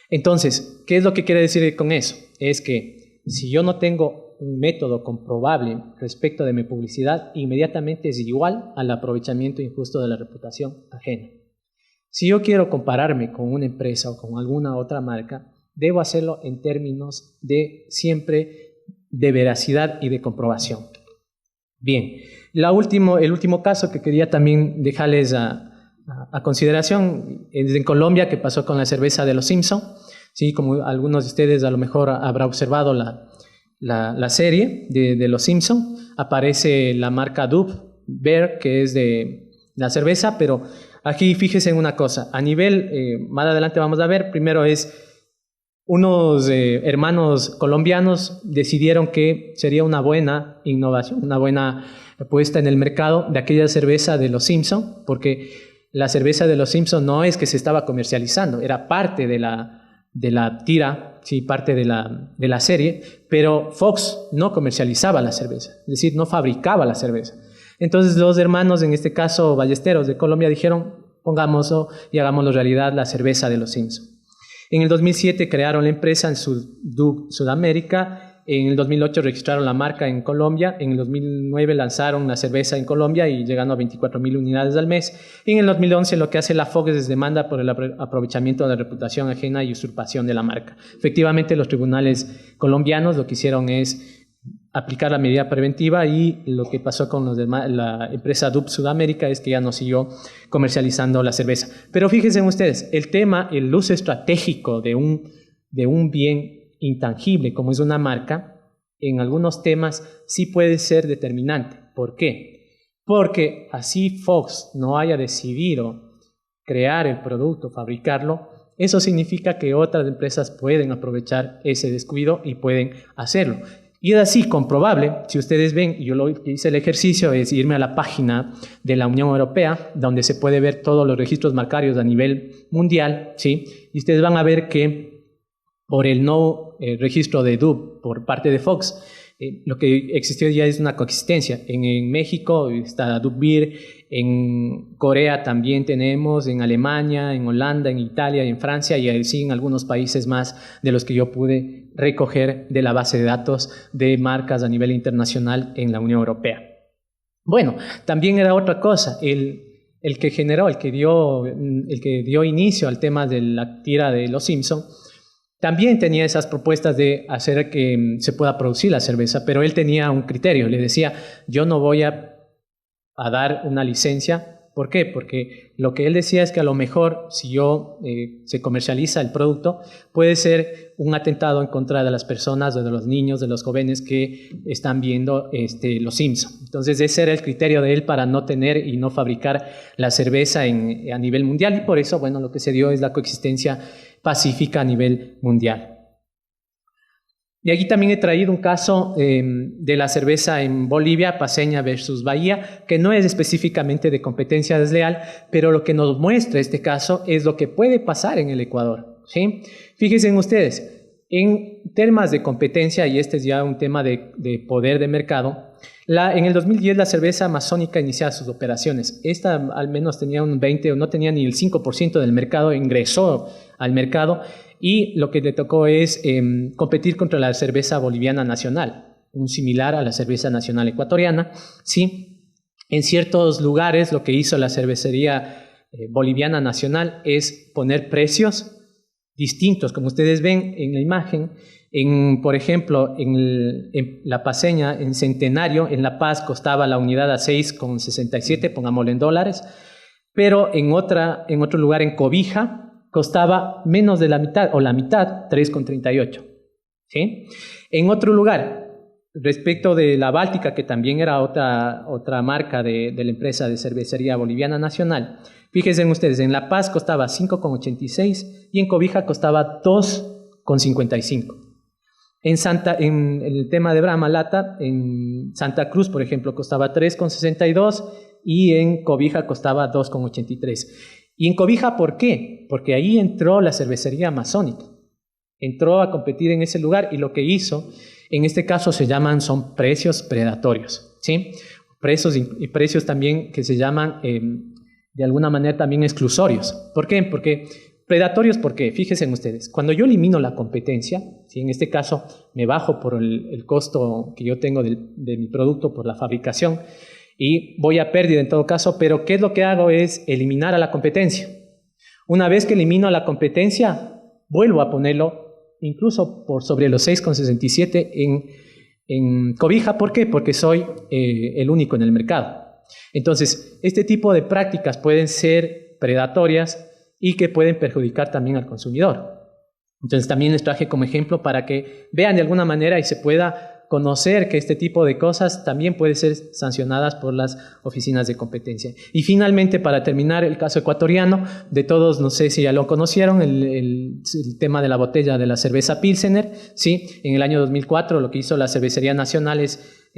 Entonces, ¿qué es lo que quiere decir con eso? Es que si yo no tengo un método comprobable respecto de mi publicidad, inmediatamente es igual al aprovechamiento injusto de la reputación ajena. Si yo quiero compararme con una empresa o con alguna otra marca, debo hacerlo en términos de siempre de veracidad y de comprobación. Bien, el último caso que quería también dejarles a consideración es en Colombia, que pasó con la cerveza de los Simpson. Sí, como algunos de ustedes a lo mejor habrá observado la serie de los Simpson, aparece la marca Dove Beer, que es de la cerveza, pero aquí fíjense en una cosa, a nivel, más adelante vamos a ver, primero es unos hermanos colombianos decidieron que sería una buena innovación, una buena puesta en el mercado de aquella cerveza de los Simpson, porque la cerveza de los Simpson no es que se estaba comercializando, era parte de la tira, sí, parte de la serie, pero Fox no comercializaba la cerveza, es decir, no fabricaba la cerveza. Entonces los hermanos, en este caso Ballesteros de Colombia, dijeron, pongámoslo y hagámoslo realidad, la cerveza de los Simpson. En el 2007 crearon la empresa en Sudamérica. En el 2008 registraron la marca en Colombia. En el 2009 lanzaron la cerveza en Colombia y llegando a 24.000 unidades al mes. Y en el 2011 lo que hace la FOC es demanda por el aprovechamiento de la reputación ajena y usurpación de la marca. Efectivamente, los tribunales colombianos lo que hicieron es aplicar la medida preventiva y lo que pasó con la empresa DUB Sudamérica es que ya no siguió comercializando la cerveza. Pero fíjense ustedes, el uso estratégico de un bien intangible como es una marca, en algunos temas sí puede ser determinante. ¿Por qué? Porque así Fox no haya decidido crear el producto, fabricarlo, eso significa que otras empresas pueden aprovechar ese descuido y pueden hacerlo. Y es así comprobable, si ustedes ven, yo lo que hice el ejercicio es irme a la página de la Unión Europea, donde se puede ver todos los registros marcarios a nivel mundial, ¿sí? Y ustedes van a ver que por el no registro de DUB por parte de Fox, lo que existió ya es una coexistencia. En México está DUB Beer, en Corea también tenemos, en Alemania, en Holanda, en Italia y en Francia, y así en algunos países más de los que yo pude recoger de la base de datos de marcas a nivel internacional en la Unión Europea. Bueno, también era otra cosa, el que dio inicio al tema de la tira de Los Simpson. También tenía esas propuestas de hacer que se pueda producir la cerveza, pero él tenía un criterio, le decía, yo no voy a dar una licencia. ¿Por qué? Porque lo que él decía es que a lo mejor si se comercializa el producto, puede ser un atentado en contra de las personas, de los niños, de los jóvenes que están viendo Los Simpson. Entonces ese era el criterio de él para no tener y no fabricar la cerveza a nivel mundial, y por eso, bueno, lo que se dio es la coexistencia pacífica a nivel mundial. Y aquí también he traído un caso de la cerveza en Bolivia, Paceña versus Bahía, que no es específicamente de competencia desleal, pero lo que nos muestra este caso es lo que puede pasar en el Ecuador, ¿sí? Fíjense ustedes, en temas de competencia, y este es ya un tema de poder de mercado, en el 2010 la cerveza amazónica iniciaba sus operaciones. Esta al menos tenía un 20% o no tenía ni el 5% del mercado, ingresó al mercado y lo que le tocó es competir contra la cerveza boliviana nacional, un similar a la cerveza nacional ecuatoriana, ¿sí? En ciertos lugares lo que hizo la cervecería boliviana nacional es poner precios distintos, como ustedes ven en la imagen. Por ejemplo, en la Paceña, en Centenario, en La Paz, costaba la unidad a 6,67, pongámoslo en dólares, pero en otro lugar, en Cobija, costaba menos de la mitad, o la mitad, 3,38. ¿Sí? En otro lugar, respecto de la Báltica, que también era otra marca de la empresa de cervecería boliviana nacional, fíjense ustedes, en La Paz costaba 5,86 y en Cobija costaba 2,55. En el tema de Brahma Lata, en Santa Cruz, por ejemplo, costaba 3,62 y en Cobija costaba 2,83. ¿Y en Cobija por qué? Porque ahí entró la cervecería amazónica. Entró a competir en ese lugar y lo que hizo, en este caso son precios predatorios, ¿sí? Precios también que se llaman de alguna manera también exclusorios. ¿Por qué? Porque predatorios, porque fíjense ustedes, cuando yo elimino la competencia, ¿sí? En este caso me bajo por el costo que yo tengo de mi producto por la fabricación y voy a pérdida en todo caso, pero ¿qué es lo que hago? Es eliminar a la competencia. Una vez que elimino a la competencia, vuelvo a ponerlo incluso por sobre los 6,67 en Cobija. ¿Por qué? Porque soy el único en el mercado. Entonces, este tipo de prácticas pueden ser predatorias y que pueden perjudicar también al consumidor. Entonces, también les traje como ejemplo para que vean de alguna manera y se pueda conocer que este tipo de cosas también pueden ser sancionadas por las oficinas de competencia. Y finalmente, para terminar, el caso ecuatoriano, de todos, no sé si ya lo conocieron, el tema de la botella de la cerveza Pilsener, ¿sí? En el año 2004 lo que hizo la Cervecería Nacional es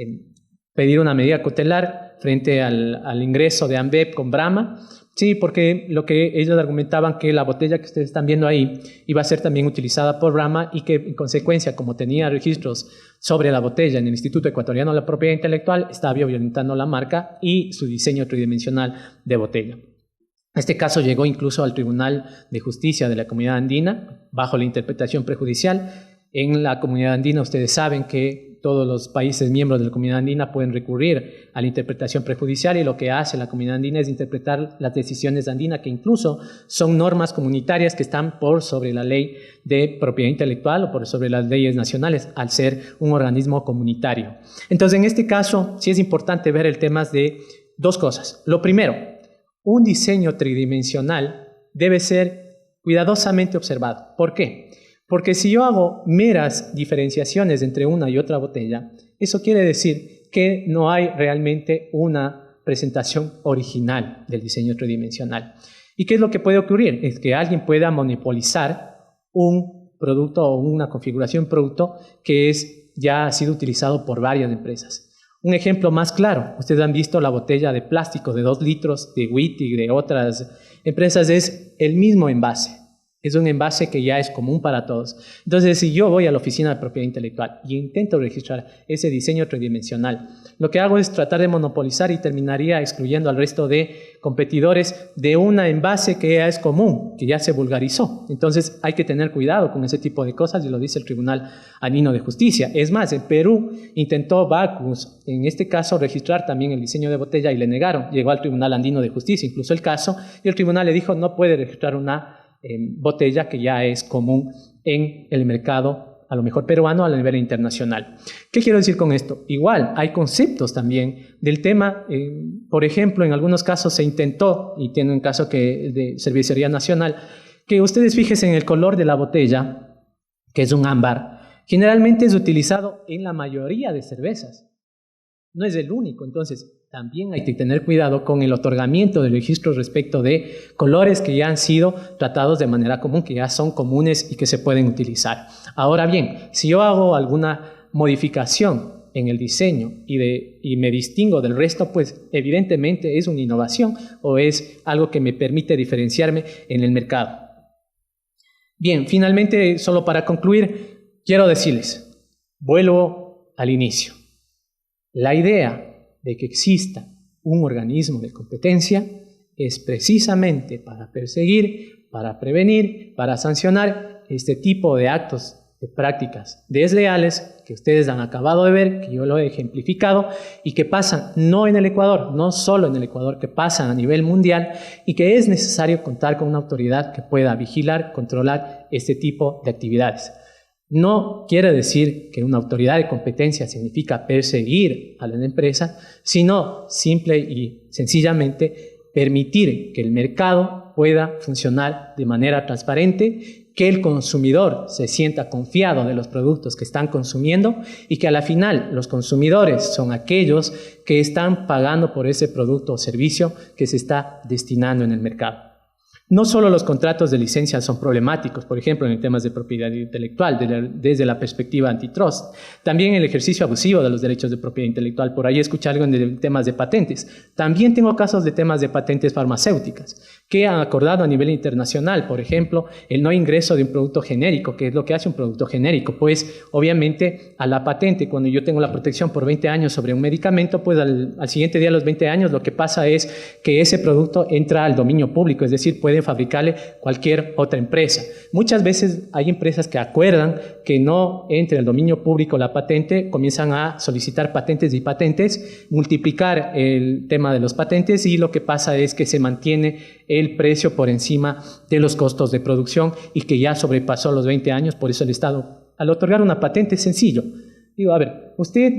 pedir una medida cautelar frente al ingreso de Ambev con Brahma, sí, porque lo que ellos argumentaban que la botella que ustedes están viendo ahí iba a ser también utilizada por Brahma y que en consecuencia, como tenía registros sobre la botella en el Instituto Ecuatoriano de la Propiedad Intelectual, estaba violentando la marca y su diseño tridimensional de botella. Este caso llegó incluso al Tribunal de Justicia de la Comunidad Andina, bajo la interpretación prejudicial. En la Comunidad Andina ustedes saben que todos los países miembros de la Comunidad Andina pueden recurrir a la interpretación prejudicial, y lo que hace la Comunidad Andina es interpretar las decisiones andinas, que incluso son normas comunitarias que están por sobre la ley de propiedad intelectual o por sobre las leyes nacionales, al ser un organismo comunitario. Entonces, en este caso, sí es importante ver el tema de dos cosas. Lo primero, un diseño tridimensional debe ser cuidadosamente observado. ¿Por qué? Porque si yo hago meras diferenciaciones entre una y otra botella, eso quiere decir que no hay realmente una presentación original del diseño tridimensional. ¿Y qué es lo que puede ocurrir? Es que alguien pueda monopolizar un producto o una configuración de producto que ya ha sido utilizado por varias empresas. Un ejemplo más claro, ustedes han visto la botella de plástico de 2 litros de Wittig, de otras empresas, es el mismo envase. Es un envase que ya es común para todos. Entonces, si yo voy a la oficina de propiedad intelectual y intento registrar ese diseño tridimensional, lo que hago es tratar de monopolizar y terminaría excluyendo al resto de competidores de un envase que ya es común, que ya se vulgarizó. Entonces, hay que tener cuidado con ese tipo de cosas, y lo dice el Tribunal Andino de Justicia. Es más, en Perú intentó Bacus, en este caso, registrar también el diseño de botella y le negaron. Llegó al Tribunal Andino de Justicia, incluso el caso, y el tribunal le dijo no puede registrar una botella que ya es común en el mercado, a lo mejor peruano, a nivel internacional. ¿Qué quiero decir con esto? Igual, hay conceptos también del tema. Por ejemplo, en algunos casos se intentó, y tiene un caso de Cervecería Nacional, que ustedes fíjense en el color de la botella, que es un ámbar. Generalmente es utilizado en la mayoría de cervezas. No es el único, entonces también hay que tener cuidado con el otorgamiento de registros respecto de colores que ya han sido tratados de manera común, que ya son comunes y que se pueden utilizar. Ahora bien, si yo hago alguna modificación en el diseño y me distingo del resto, pues evidentemente es una innovación o es algo que me permite diferenciarme en el mercado. Bien, finalmente, solo para concluir, quiero decirles, vuelvo al inicio. La idea de que exista un organismo de competencia es precisamente para perseguir, para prevenir, para sancionar este tipo de actos, de prácticas desleales que ustedes han acabado de ver, que yo lo he ejemplificado, y que pasan no en el Ecuador, no solo en el Ecuador, que pasan a nivel mundial, y que es necesario contar con una autoridad que pueda vigilar, controlar este tipo de actividades. No quiere decir que una autoridad de competencia significa perseguir a la empresa, sino simple y sencillamente permitir que el mercado pueda funcionar de manera transparente, que el consumidor se sienta confiado de los productos que están consumiendo y que a la final los consumidores son aquellos que están pagando por ese producto o servicio que se está destinando en el mercado. No solo los contratos de licencia son problemáticos, por ejemplo, en temas de propiedad intelectual, desde la perspectiva antitrust. También el ejercicio abusivo de los derechos de propiedad intelectual. Por ahí escuché algo en temas de patentes. También tengo casos de temas de patentes farmacéuticas que han acordado a nivel internacional. Por ejemplo, el no ingreso de un producto genérico. ¿Qué es lo que hace un producto genérico? Pues, obviamente, a la patente, cuando yo tengo la protección por 20 años sobre un medicamento, pues al siguiente día, a los 20 años, lo que pasa es que ese producto entra al dominio público, es decir, puede fabricarle cualquier otra empresa. Muchas veces hay empresas que acuerdan que no entre al dominio público la patente, comienzan a solicitar patentes y patentes, multiplicar el tema de los patentes, y lo que pasa es que se mantiene el precio por encima de los costos de producción y que ya sobrepasó los 20 años. Por eso el Estado, al otorgar una patente, es sencillo. Digo, a ver, usted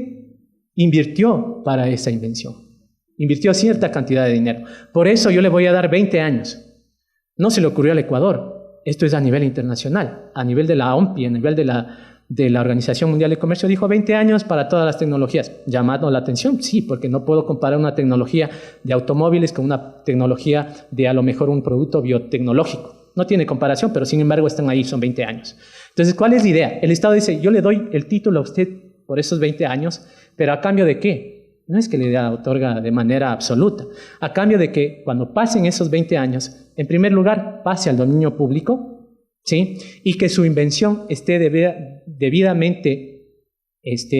invirtió para esa invención, invirtió cierta cantidad de dinero, por eso yo le voy a dar 20 años. No se le ocurrió al Ecuador, esto es a nivel internacional, a nivel de la OMPI, a nivel de la Organización Mundial de Comercio, dijo 20 años para todas las tecnologías. ¿Llamando la atención? Sí, porque no puedo comparar una tecnología de automóviles con una tecnología de a lo mejor un producto biotecnológico. No tiene comparación, pero sin embargo están ahí, son 20 años. Entonces, ¿cuál es la idea? El Estado dice, yo le doy el título a usted por esos 20 años, pero ¿a cambio de qué? No es que le otorga de manera absoluta, a cambio de que cuando pasen esos 20 años, en primer lugar, pase al dominio público, ¿sí? Y que su invención esté debidamente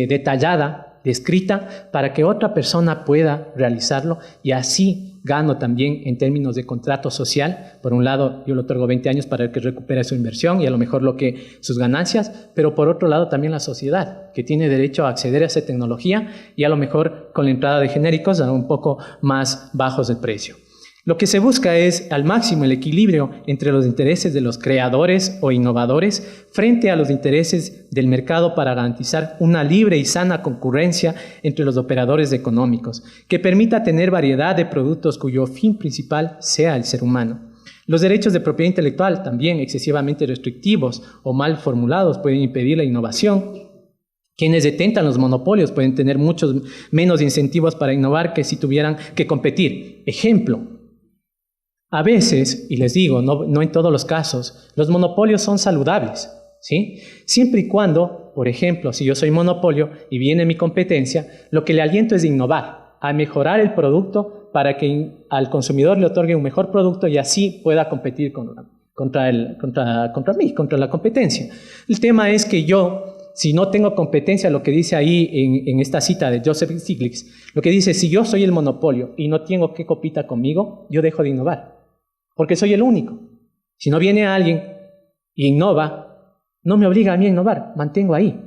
detallada descrita para que otra persona pueda realizarlo y así gano también en términos de contrato social. Por un lado, yo le otorgo 20 años para que recupere su inversión y a lo mejor sus ganancias, pero por otro lado también la sociedad, que tiene derecho a acceder a esa tecnología y a lo mejor con la entrada de genéricos a un poco más bajos de precio. Lo que se busca es al máximo el equilibrio entre los intereses de los creadores o innovadores frente a los intereses del mercado para garantizar una libre y sana concurrencia entre los operadores económicos, que permita tener variedad de productos cuyo fin principal sea el ser humano. Los derechos de propiedad intelectual, también excesivamente restrictivos o mal formulados, pueden impedir la innovación. Quienes detentan los monopolios pueden tener muchos menos incentivos para innovar que si tuvieran que competir. Ejemplo. A veces, y les digo, no en todos los casos, los monopolios son saludables, ¿sí? Siempre y cuando, por ejemplo, si yo soy monopolio y viene mi competencia, lo que le aliento es innovar, a mejorar el producto para que al consumidor le otorgue un mejor producto y así pueda competir contra la competencia. El tema es que yo, si no tengo competencia, lo que dice ahí en esta cita de Joseph Stiglitz, lo que dice, si yo soy el monopolio y no tengo que compita conmigo, yo dejo de innovar. Porque soy el único. Si no viene alguien e innova, no me obliga a mí a innovar, mantengo ahí.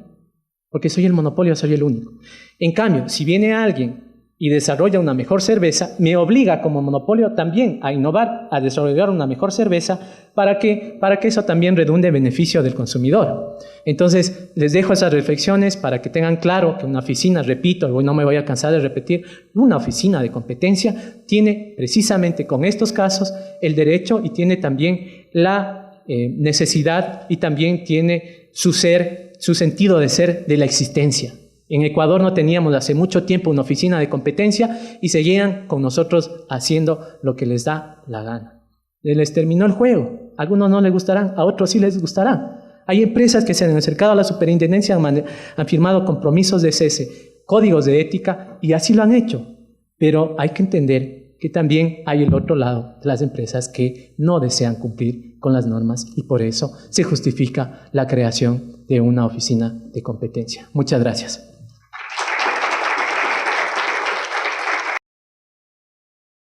Porque soy el monopolio, soy el único. En cambio, si viene alguien y desarrolla una mejor cerveza, me obliga como monopolio también a innovar, a desarrollar una mejor cerveza para que eso también redunde en beneficio del consumidor. Entonces, les dejo esas reflexiones para que tengan claro que una oficina, repito, hoy no me voy a cansar de repetir, una oficina de competencia tiene precisamente con estos casos el derecho y tiene también la necesidad y también tiene su sentido de ser de la existencia. En Ecuador no teníamos hace mucho tiempo una oficina de competencia y seguían con nosotros haciendo lo que les da la gana. Les terminó el juego. A algunos no les gustarán, a otros sí les gustarán. Hay empresas que se han acercado a la superintendencia, han firmado compromisos de cese, códigos de ética y así lo han hecho. Pero hay que entender que también hay el otro lado de las empresas que no desean cumplir con las normas y por eso se justifica la creación de una oficina de competencia. Muchas gracias.